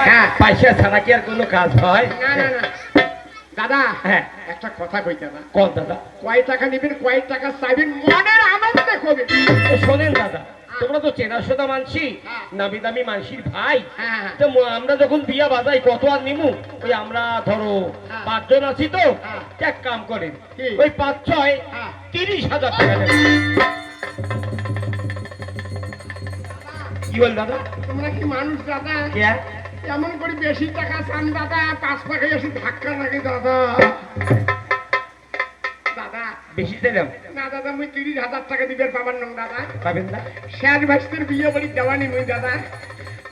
হ্যাঁ, পয়সা ছাড়া কি আর কোনো কাজ হয়? না না না দাদা, হ্যাঁ, একটা কথা কই দাদা। কোন দাদা? কয় টাকা নেবেন, কয় টাকা চাইবেন, মনের আনন্দে কবেন। শোনেন দাদা, তোমরা তো চেনাশোনা মানসি, নামি দামি মানসির ভাই। হ্যাঁ, তো আমরা যখন বিয়া বাজাই কত আর নিমু? ওই আমরা ধরো 5 জন আছি তো, এক কাম করেন, ওই 5-6 30,000 টাকা নেবেন। কি বল দাদা? তোমরা কি মানুষ দাদা? কে এমন করে বেশি টাকা চান দাদা, 5 টাকায় এসে ধাক্কা লাগে দাদা। দাদা বেশি চাইলাম না দাদা, মুই 30,000 টাকা দিবেন পাবার নং দাদা। পাবেন না? শেষ ভাইস্তের বিয়ে বাড়ি দেওয়ানি মুই দাদা।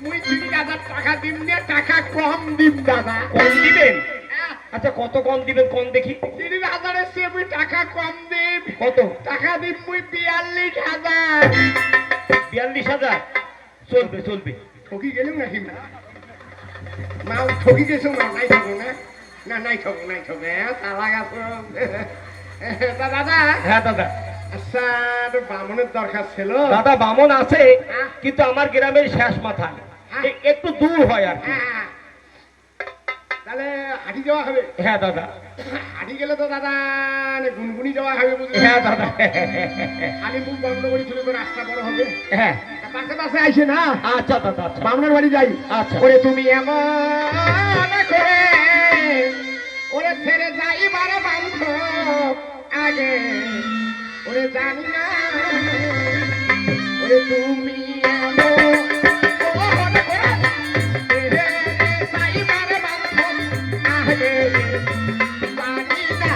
মুই 30,000 টাকা দিম না, টাকা কম দিম দাদা। কম দিবেন? আচ্ছা, কত কম দিবেন কোন দেখি? 30,000 এর চেয়ে মুই টাকা কম দিম। কত টাকা দিম মুই 42,000। 42,000? চলবে চলবে। ঠকি গেলাম নাকি না? মাও ঠকি গেছো না? নাই ঠকো না? না নাই ঠকো, নাই ঠকো। তালা গাছ দাদা। হ্যাঁ দাদা। আচ্ছা, বামনের দরকার ছিল দাদা। বামন আছে, কিন্তু আমার গ্রামের শেষ মাথা, একটু দূর হয় আর কি। তাহলে হাঁটি যাওয়া হবে? হ্যাঁ দাদা। হাঁটি গেলে তো দাদা গুনগুনি যাওয়া হবে বুঝলি? হ্যাঁ দাদা। খালি মুখ বন্ধ করে চলে তো রাস্তা বড় হবে। হ্যাঁ, পাশে পাশে আইসে না? আচ্ছা দাদা, আচ্ছা। বামনের বাড়ি যাই। আচ্ছা। ওরে তুমি এমন করে ওরে ছেড়ে যাইবার বান্ধ আগে ওরে জানি না, ওরে তুমি এমন করে ছেড়ে যাইবার বান্ধ আগে জানি না।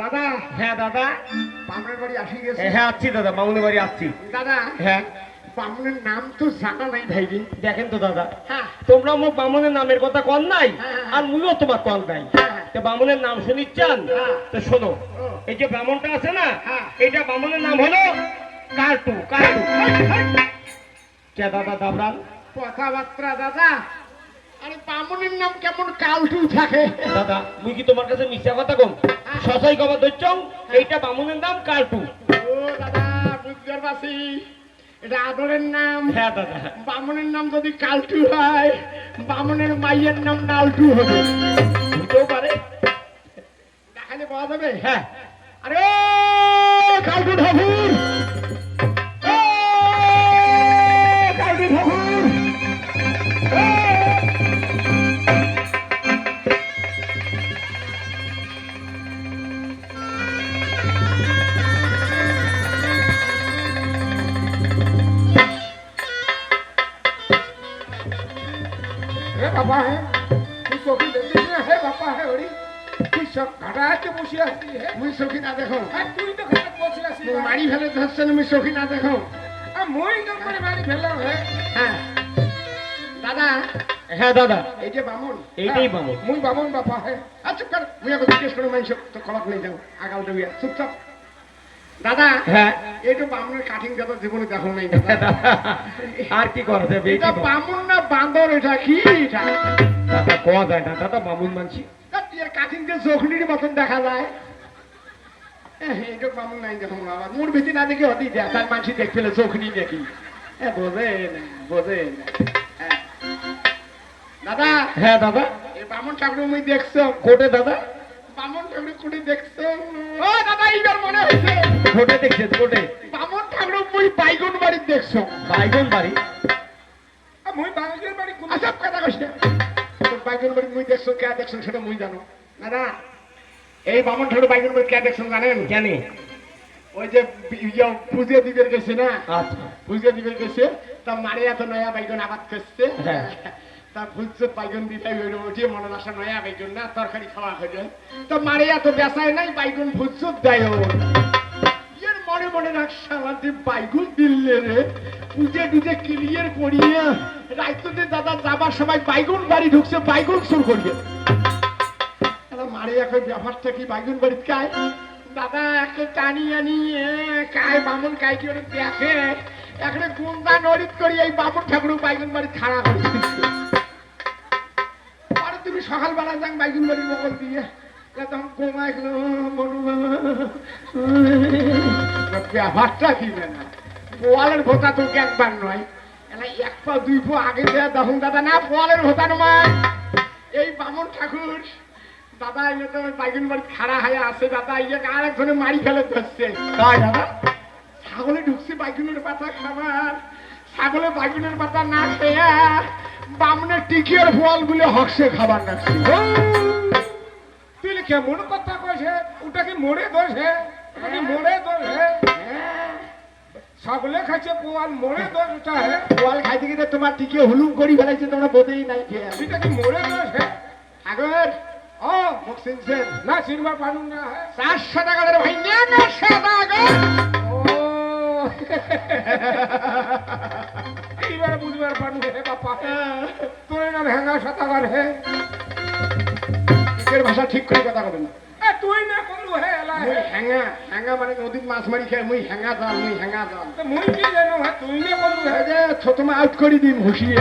দাদা। হ্যাঁ দাদা। বামনের বাড়ি আসি গেছে? হ্যাঁ আসছি দাদা, মামুনের বাড়ি আসছি। দাদা। হ্যাঁ, বামনের নাম তো জানা নাই ভাইরি। দেখেন তো দাদা, হ্যাঁ, তোমরা আমার বামনের নামের কথা কন নাই, হ্যাঁ, আর মুইও তোমার কন নাই। হ্যাঁ। তো বামনের নাম শুনিচ্ছেন? হ্যাঁ। তো শোনো, ও। এই যে বামনটা আছে না, হ্যাঁ। এটা বামনের নাম হলো কার্টু। কার্টু কে দাদা দাবরান? কথাবার্তা দাদা। আরে বামনের নাম কেমন কালটু থাকে? দাদা, মুই কি তোমার কাছে মিথ্যা কথা কম? সসাই কবা দচ্ছং, এইটা বামনের নাম কার্টু। ও দাদা, বুঝতে পারছি, এটা আদরের নাম। হ্যাঁ দাদা। বামনের নাম যদি কালটু হয়, বামনের মাইয়ের নাম নালটু হবে। হতেও পারে। দেখালে পাওয়া যাবে? হ্যাঁ। আরে কালটু ঠাকুর, কালটু ঠাকুর। বাবা হে তুই চোখে দেখিস না? হে বাবা হে হরি, তুই সব ঘাটাতে বসে আসছি। মুই চোখে না দেখো? তুই তো ঘাটাতে বসে আসছিস। মারি ফেলে ধরছেন, মুই চোখে না দেখো? মই তো করে মারি ফেললাম। হ্যাঁ দাদা। হ্যাঁ দাদা। এই যে বামন, এইটাই বামন। মুই বামন বাপা হে। চুপ কর, মুই আগে জিজ্ঞেস করে মানুষ তো কলক নেই যাও আগাল দেবিয়া। চুপচাপ দাদা। হ্যাঁ। এই তো বামনের কাটিং দাদা জীবনে দেখো নাই দাদা। আর কি করা যাবে? এটা বামন না বান্দর? এটা কি? এটা দাদা কোয়া যায় না দাদা, বামুন মানছি। কাটিং কে জখনির মতন দেখা যায়। এইটা বামুন নাই দেখুন বাবা মোর ভীতি না দেখে হতেই দেয় তার মানুষ দেখ ফেলে চোখ নিয়ে দেখি বোঝে না বোঝে না দাদা হ্যাঁ দাদা। এই বামুন ঠাকুর মুই দেখছো কোটে দাদা? বামুন ঠাকুর কুড়ি দেখছো ও দাদা এইবার মনে হয়েছে কোটে দেখছে কোটে? বামুন ঠাকুর মুই বাইগুন বাড়ি দেখছো বাইগন বাড়ি? মুই বাইগুন বাড়ি আচ্ছা কথা কইছ না বাইগুন বাড়ি মুই দেখছো কে দেখছো সেটা মুই জানো দাদা এই বামুন ঠাকুর বাইগুন বাড়ি কে দেখছো জানেন? জানি। ওই যে পুজো দিবের গেছে না আচ্ছা। পুজো দিবের গেছে তা মারে এত নয়া বাইগুন আবাদ করছে হ্যাঁ। তা ভুজত বাইগুন দিতে ওঠে মনে আসা নয়া বাইগুন না তরকারি খাওয়া হয়ে তা মারে এত বেসায় নাই বাইগুন ভুজত দেয় এর মনে মনে রাখছে আমাদের বাইগুন দিল্লে রে পুজে টুজে ক্লিয়ার করিয়ে রাইতে দাদা যাবার সময় বাইগুন বাড়ি ঢুকছে বাইগুন সুর করিয়ে মারে এখন ব্যাপারটা কি বাইগুন বাড়ি খায় দাদা একে টানি আনি কায় বামুন কায় কি দেখে এখানে গুন্দা নরিত করি এই বামুন ঠাকুর বাইগুন বাড়ি খাড়া করে আর তুমি সকালবেলা যান বাইগুন বাড়ির বগল দিয়ে তখন ঘুমাই ব্যাপারটা কি না পোয়ালের ভোতা তো একবার নয় এক পা দুই পা আগে দেয়া তখন দাদা না পোয়ালের ভোতা নয় এই বামুন ঠাকুর দাদা এনে তো বাইগুন বাড়ি খাড়া হয়ে আছে দাদা ইয়ে আর একজনে মারি ফেলে ধরছে তাই দাদা ছাগলে ঢুকছে বাইগুনের পাতা খাবার ছাগলে বাইগুনের পাতা না খেয়ে বামনের টিকিয়ার ফল বলে হকসে খাবার রাখছে তুই কেমন কথা কইছে ওটা কি মরে দোষে মরে দোষে ছাগলে খাচ্ছে পোয়াল মরে দোষ ওটা পোয়াল খাইতে গিয়ে তোমার টিকে হুলুম করি ফেলাইছে তোমরা বোধেই নাই খেয়ে সেটা কি মরে দোষে আগর ও মুখ চিনছেন না চিনবার পারুন না 400 টাকা ধরে ভাই না 900 টাকা ও এইবার বুঝবার পারুন হে বাপা তোর নাম হ্যাঙ্গা শতাগার হে এর ভাষা ঠিক করে কথা বলেন তুই না করলু হে এলা মুই হ্যাঙ্গা হ্যাঙ্গা মানে নদীর মাছ মারি খায় মুই হ্যাঙ্গা জাল মুই কি জানো হে তুই না করলু হে যে ছোটমা আউট করে দিন ঘুষিয়ে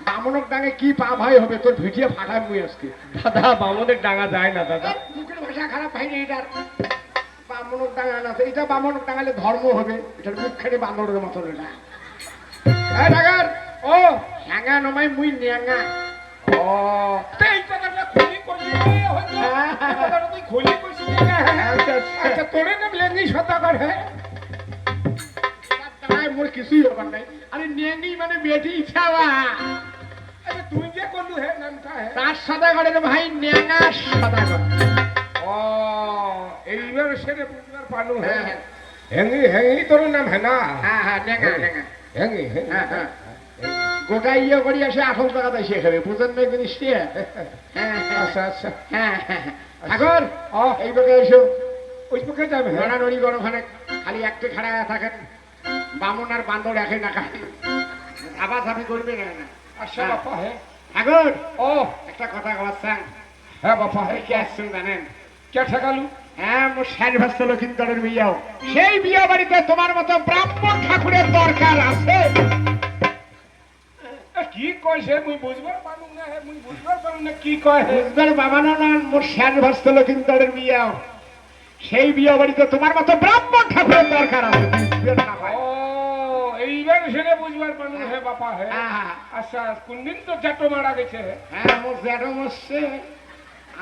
বামনক ডাঙে কি পা ভাই হবে তোর ভিটিয়ে ফাটায় মুই আজকে দাদা বামনের ডাঙা যায় না দাদা। মুখের ভাষা খারাপ ভাই এটা বামনক ডাঙা না এটা বামনক ডাঙালে ধর্ম হবে এটার মুখখানে বান্দরের মতো না হ্যাঁ ডাগার ও হ্যাঙ্গা নমাই মুই ন্যাঙ্গা ও এই কথাটা খুলি করলি হয়তো এই কথাটা তুই খুলি কইছিস আচ্ছা তোরে নাম লেঙ্গি শতাকর হে তাই মোর কিছুই হবার নাই আরে ন্যাঙ্গি মানে বেটি ছাওয়া আরে তুই যে করলু হে নামটা হে তার শতাকরের ভাই ন্যাঙ্গা শতাকর ও এইবার সেরে বুঝবার পারলু হে হ্যাঙ্গি হ্যাঙ্গি তোর নাম হে না হ্যাঁ হ্যাঁ ন্যাঙ্গা ন্যাঙ্গা হ্যাঙ্গি হ্যাঁ হ্যাঁ গোটা ইয়ে করি আসে 18 টাকা তাই শেখাবে বুঝেন না জিনিসটি হ্যাঁ আচ্ছা আচ্ছা হ্যাঁ হ্যাঁ আগর এই বকে এসো ওই বকে যাবে নড়ানড়ি গরম খানে খালি একটা খাড়া থাকেন বামন আর বান্দর একে না খায় ধাপাধাপি করবে না আচ্ছা বাপা হ্যাঁ আগর ও একটা কথা বলছেন হ্যাঁ বাপা হ্যাঁ কি আসছেন জানেন কে ঠেকালু হ্যাঁ মোর সাইনভাস্ত লক্ষিন্দরের বিয়াও সেই বিয়া বাড়িতে তোমার মতো ব্রাহ্মণ ঠাকুরের দরকার আছে কি কয় সে মুই বুঝবার পারু না হে মুই বুঝবার পারু না কি কয় বুঝবার বাবা না মোর সাইনভাস্ত লক্ষিন্দরের বিয়াও সেই বিয়া বাড়িতে তোমার মতো ব্রাহ্মণ ঠাকুরের দরকার আছে ও এইবার সেটা বুঝবার পারু হে বাপা হে আচ্ছা কোনদিন তো জ্যাঠো মারা গেছে হ্যাঁ মোর জ্যাঠো মরছে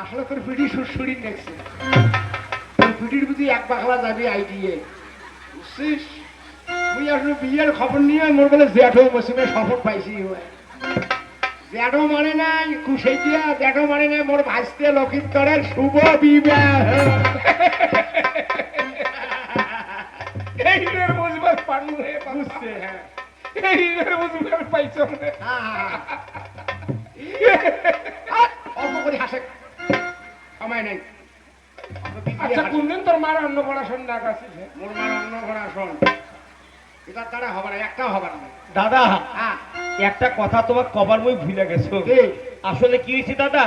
আসলে তোর পিঠি সুরসুরি দেখছে তোর পিঠির বুঝি এক পাখলা যাবি আইডিয়ে বুঝছিস তুই আসলে বিয়ের খবর নিয়ে মোর বলে জ্যাঠো মৌসুমে সফর পাইছি জ্যাঠো মানে নাই কুশাই দিয়া জ্যাঠো মানে নাই মোর ভাসতে লক্ষিন্দরের শুভ বিবাহ এইবার বুঝবার পারু হে বুঝছে হ্যাঁ এইবার বুঝবার পাইছো অল্প করে হাসে সময় নাই আচ্ছা কোনদিন তোর মার অন্ন করা শোন না কাছে মোর মার অন্ন করা শোন এটা তারা হবে না একটাও হবে না দাদা একটা কথা তোমার কবার মই ভুলে গেছো আসলে কি হয়েছে দাদা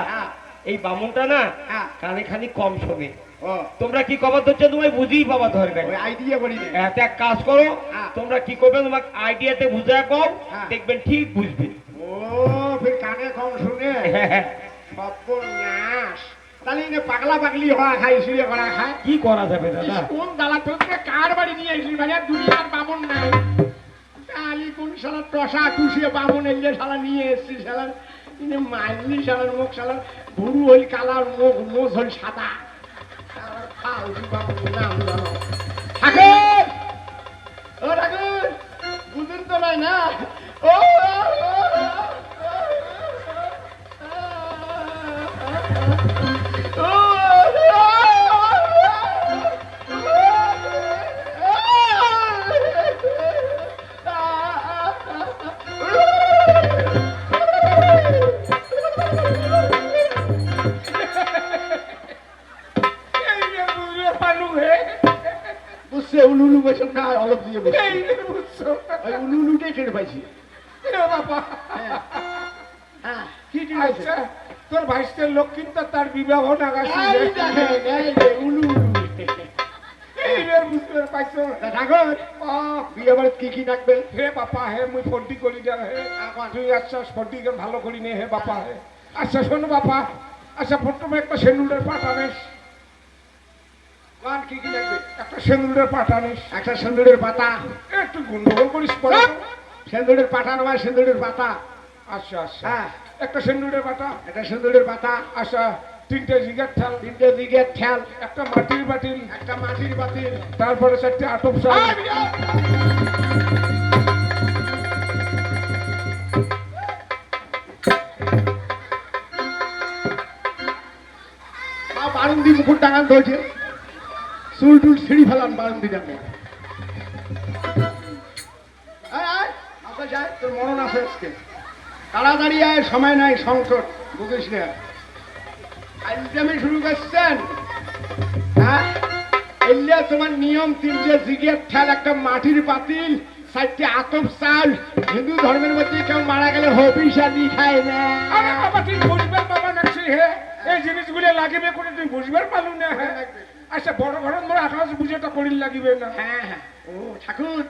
এই বামনটা না কানে খালি কম শোনে তোমরা কি কবার ধরছো তোমায় বুঝিই পাবা ধরবে আইডিয়া করি একটা কাজ করো তোমরা কি করবে তোমাকে আইডিয়াতে বুঝা কও দেখবেন ঠিক বুঝবে ও ফির কানে কম শুনে সর্বনাশ তাহলে এনে পাগলা পাগলি হওয়া খায় শুয়ে করা খায় কি করা যাবে দাদা? কোন দালা তোকে কার বাড়ি নিয়ে আসলি মানে দুনিয়ার বামন নাই তাহলে কোন শালা টসা টুসিয়ে বামন এলিয়ে শালা নিয়ে এসছি শালা ইনে মাইলি শালার মুখ শালার ভুরু হইল কালার মুখ মোজ হইল সাদা শালার ফালতু বামনের নাম জানো ঠাকুর ও ঠাকুর বুঝুন তো নাই না ও উলুলু বসে না অলপ দিয়ে বসে উলুলুটাই টের পাইছি আচ্ছা তোর ভাইস্তের লোক কিন্তু তার বিবাহ নাগাছি বুঝতে পাইছো ঠাকুর বিয়ে বাড়ি কি কি থাকবে হে বাপা হে মুই ফন্টি করি যা হে তুই আচ্ছা ফন্টি ভালো করি নে হে বাপা হে আচ্ছা শোনো বাপা আচ্ছা প্রথমে একটা সেন্দুরের পাটা নেস কি কি লাগবে একটা সেন্দুরের পাটা নেস একটা সেন্দুরের পাতা একটু গন্ডগোল করিস পরে সেন্দুরের পাতা নয় সেন্দুরের পাতা আচ্ছা আচ্ছা হ্যাঁ একটা সেন্দুরের পাতা একটা সেন্দুরের পাতা আচ্ছা তিনটে জিগার ঠাল তিনটে দিকের ঠেল একটা মাটির বাটিল একটা মাটির বাতিল তারপরে চারটে আটপ চাল বারুন্দি মুকুট টাঙান ধরেছে চুল টুল ছিঁড়ি ফেলান বারুন্দি টাঙে যায় তোর মরণ আছে আজকে তাড়াতাড়ি আয় সময় নাই সংকট বুঝিস না আইটেমে শুরু করছেন হ্যাঁ এলে তোমার নিয়ম তিনটে জিগের ঠেল একটা মাটির পাতিল চারটে আতপ চাল হিন্দু ধর্মের মধ্যে কেউ মারা গেলে হপিসাদি খায় না আরে বাবা তুই বুঝবার বাবা নাকছি হে এই জিনিসগুলো লাগিবে করে তুই বুঝবার পালু না হ্যাঁ আচ্ছা বড় ঘরের মোড় আকাশ বুঝেটা করিল লাগিবে না হ্যাঁ হ্যাঁ ও ঠাকুর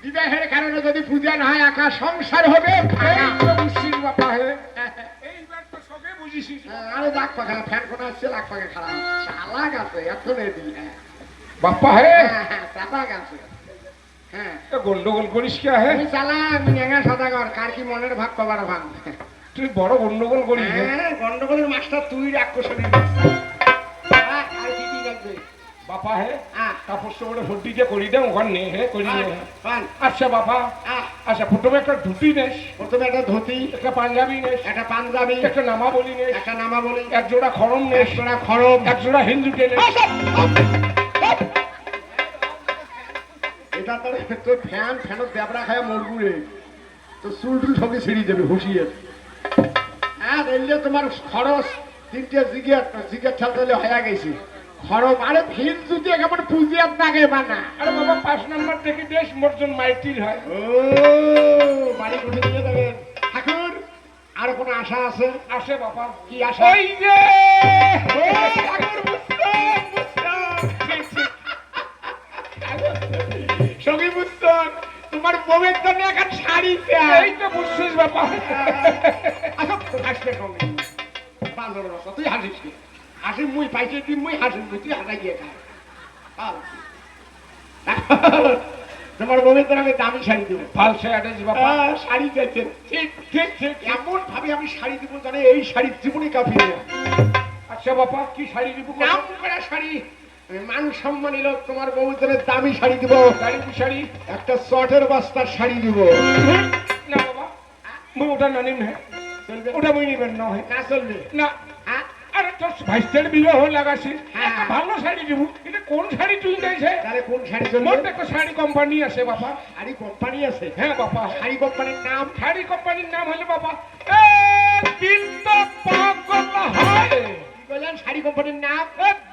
বিবাহের কারণে যদি পূজা না হয় একা সংসার হবে এই তো বুঝছিস বাবা হে এইবার তো সবে বুঝিস আরে লাখ পাখা ফ্যান কোন আসছে লাখ পাখা খারাপ চালাক আছে এত নেই বাপ্পা হে চালাক আছে হ্যাঁ গন্ডগোল করিস কে হে আমি চালাক নেঙা সদাগর কার কি মনের ভাগ কবার ভাঙ তুই বড় গন্ডগোল করিস হ্যাঁ গন্ডগোলের মাস্টার তুই রাক্ষসের আর কি কি লাগবে বাপা হে কাপড় চোপড়ে ফুটি যে করি দে ওখানে নে হে করি নে আচ্ছা বাপা আচ্ছা প্রথমে একটা ধুতি নেস প্রথমে একটা ধুতি একটা পাঞ্জাবি নেস একটা পাঞ্জাবি একটা নামা বলি নেস একটা নামা বলি এক জোড়া খড়ম নেস এক জোড়া খড়ম এক জোড়া হিন্দু টেনে এটা তোর ফ্যান ফ্যানত দেবরা খায় মরগুরে তো চুল টুল সবই ছিঁড়ি দেবে হুঁশিয়ে হ্যাঁ রেললে তোমার খরচ তিনটে জিগের ঠেল দিলে হয়ে গেছে খরচ আরে ফিল যদি একেবারে পুজিয়ার নাগে বানা আরে বাবা 5 নম্বর থেকে দেশ মর্জন মাইটির হয় ও বাড়ি কোঠে দিয়ে দেবেন ঠাকুর আর কোনো আশা আছে আসে বাবা কি আশা ওই যে সঙ্গী বুঝছেন তোমার বউয়ের জন্য এখন শাড়ি এই তো বুঝছিস বাবা হাসলে সঙ্গে বান্দর রসা তুই হাসিস কি হাসি মুই পাইছে তুই মুই হাসিস তুই হাসাই গিয়ে খা তোমার বউয়ের জন্য আমি দামি শাড়ি দেবো ফালসে আদেশ বাবা শাড়ি চাইছে ঠিক ঠিক ঠিক এমন ভাবে আমি শাড়ি দিব জানে এই শাড়ি জীবনে কাঁপিয়ে আচ্ছা বাবা কি শাড়ি দিব নাম করা শাড়ি মান সম্মান এলো তোমার বউদের দামি শাড়ি দিব শাড়ি কি শাড়ি একটা চটের বস্তার শাড়ি দিব না বাবা মুই ওটা না নিম চলবে ওটা মুই নিবেন না হয় না চলবে না হ্যাঁ আরে তোর ভাইস্তের বিবাহ লাগাছিস হ্যাঁ। একটা ভালো শাড়ি দিব এটা কোন শাড়ি তুই দিয়েছে তাহলে কোন শাড়ি মোট চলবে একটা শাড়ি কোম্পানি আছে বাবা শাড়ি কোম্পানি আছে হ্যাঁ বাবা শাড়ি কোম্পানির নাম শাড়ি কোম্পানির নাম হলো বাবা দিল তো পাগল হয় কি বললেন শাড়ি কোম্পানির নাম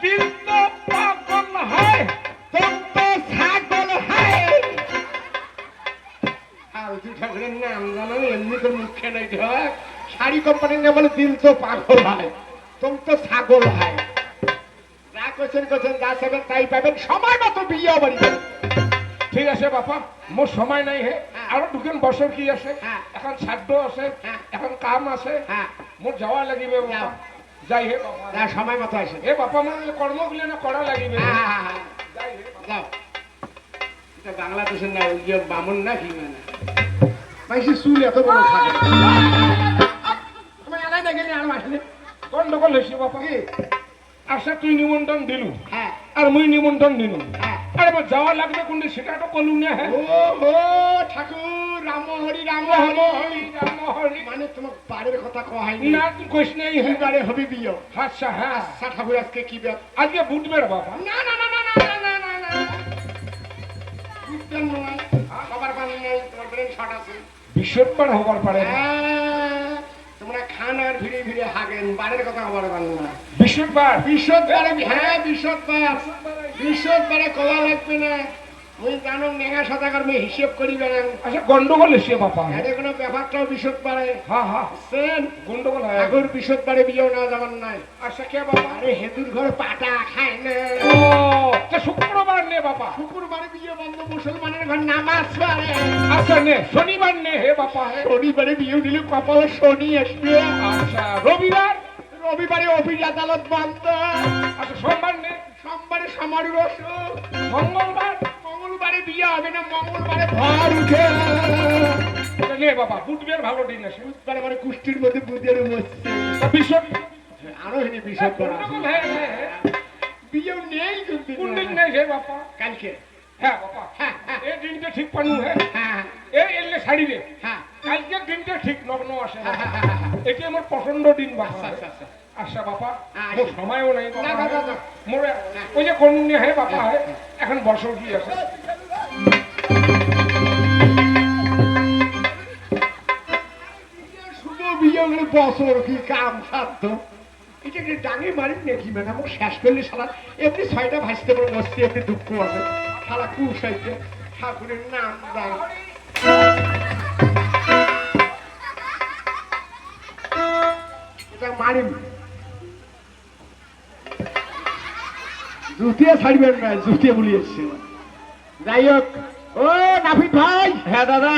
দিল তো পাগল হয় তন্ত ছাগল হয় ফালতু ঠাকুরের নাম জানো এমনি তো মুখে নাই ঢক শাড়ি কোম্পানির নাম বলে দিল তো পাগল হয় তন্ত ছাগল হয় যা কোচেন যা সেবেন তাই পাবেন সময় মতো বিয়ে বাড়ি ঠিক আছে বাবা মোর সময় নাই হে হ্যাঁ। আরো 2 বছর কি আছে হ্যাঁ। এখন শ্রাদ্ধ আছে হ্যাঁ। এখন কাম আছে হ্যাঁ মোর যাওয়া লাগিবে বাবা যাও। যাই হে বাবা যা সময় মতো আসে হে বাবা মানে কর্মগুলো না করা লাগিবে যাই হে বাবা। যাও এটা বাংলাদেশের না ওই যে বামন না কি মানে মাইসি চুল এত বড় থাকে আমি আলাদা গেলে আর আসলে গন্ডগোল হয়েছে বাবা কি আচ্ছা তুই নিমন্ত্রণ দিলু হ্যাঁ আর মুই নিমন্ত্রণ দিলু হ্যাঁ আর আমার যাওয়া লাগবে কোনদিন সেটা তো কলু না হ্যাঁ ও ঠাকুর রাম হরি মানে তোমার বাড়ির কথা কওয়া হয়নি না তুই কইস নাই এই হ্যাঁ বারে হবি বিয়ে আচ্ছা হ্যাঁ আচ্ছা ঠাকুর আজকে কি ব্যাপ আজকে বুধবার বাবা না না না না না না না না না বুঝতেন নয় সবার বানি নাই তোমার ব্রেন শর্ট আছে বৃহস্পতিবার হবার পারে হ্যাঁ, তোমরা খান আর ভিড়ে ভিড়ে হাগেন বাড়ির কথা আবার বান না বৃহস্পতিবার বিশ্ববারে হ্যাঁ বিশ্ববারে কলা লাগবে না ওই জানো মেঘা শতাকার মেয়ে হিসেব করি বেড়ান আচ্ছা গন্ডগোল হয়েছে বাবা এটা কোনো ব্যাপারটাও বিশ্ববারে হ্যাঁ হ্যাঁ সেন গন্ডগোল হয় আগর বিশ্ববারে বিয়েও না যাবার নাই আচ্ছা কে বাবা আরে হেতুর ঘর পাটা খায় না ও তা শুক্রবার নে বাবা শুক্রবারে বিয়ে বন্ধ মুসলমানের ঘর নামাজ পড়ে আচ্ছা নে শনিবার নে হে বাবা হে শনিবারে বিয়ে দিলে কপালে শনি আসবে আচ্ছা রবিবার রবিবারে অফিস আদালত বন্ধ আচ্ছা সোমবার নে সোমবারে সমারোহ মঙ্গলবার মঙ্গলবারে বিয়ে হবে না মঙ্গলবারে ভর উঠে তা নে বাবা বুধবার ভালো দিন আছে বুধবারে মানে কুষ্টির মধ্যে বুধের বসছে তা বিশ্বত আরো হেনে বিষয় করা গন্ডগোল হ্যাঁ হ্যাঁ হ্যাঁ বিয়েও নেই কিন্তু কোন দিন নেই হে বাবা কালকে হ্যাঁ বাবা হ্যাঁ হ্যাঁ এই দিনটা ঠিক পানু হ্যাঁ হ্যাঁ এই এলে শাড়ি রে হ্যাঁ কালকের দিনটা ঠিক নগ্ন আসে না হ্যাঁ, হ্যাঁ, হ্যাঁ। এটি আমার পছন্দ দিন বাবা আচ্ছা, আচ্ছা। আচ্ছা বাবা হ্যাঁ, মোর সময়ও নাই না, না, না, না। মোর ওই যে কোন হে বাবা হে এখন বসো কি আছে শুভ বিয়ে হলে বছর কি কাম সাধ্য এটা কি ডাঙে মারি নাকি মানে আমার শেষ করলে সারা এমনি ছয়টা ভাসতে পারে বসছি এমনি দুঃখ আছে সারা কুশ হইতে ঠাকুরের নাম দেয় এটা মারিম জুতিয়ে ছাড়বেন না জুতিয়ে বলিয়েছে যাই হোক ও নাফিদ ভাই হ্যাঁ দাদা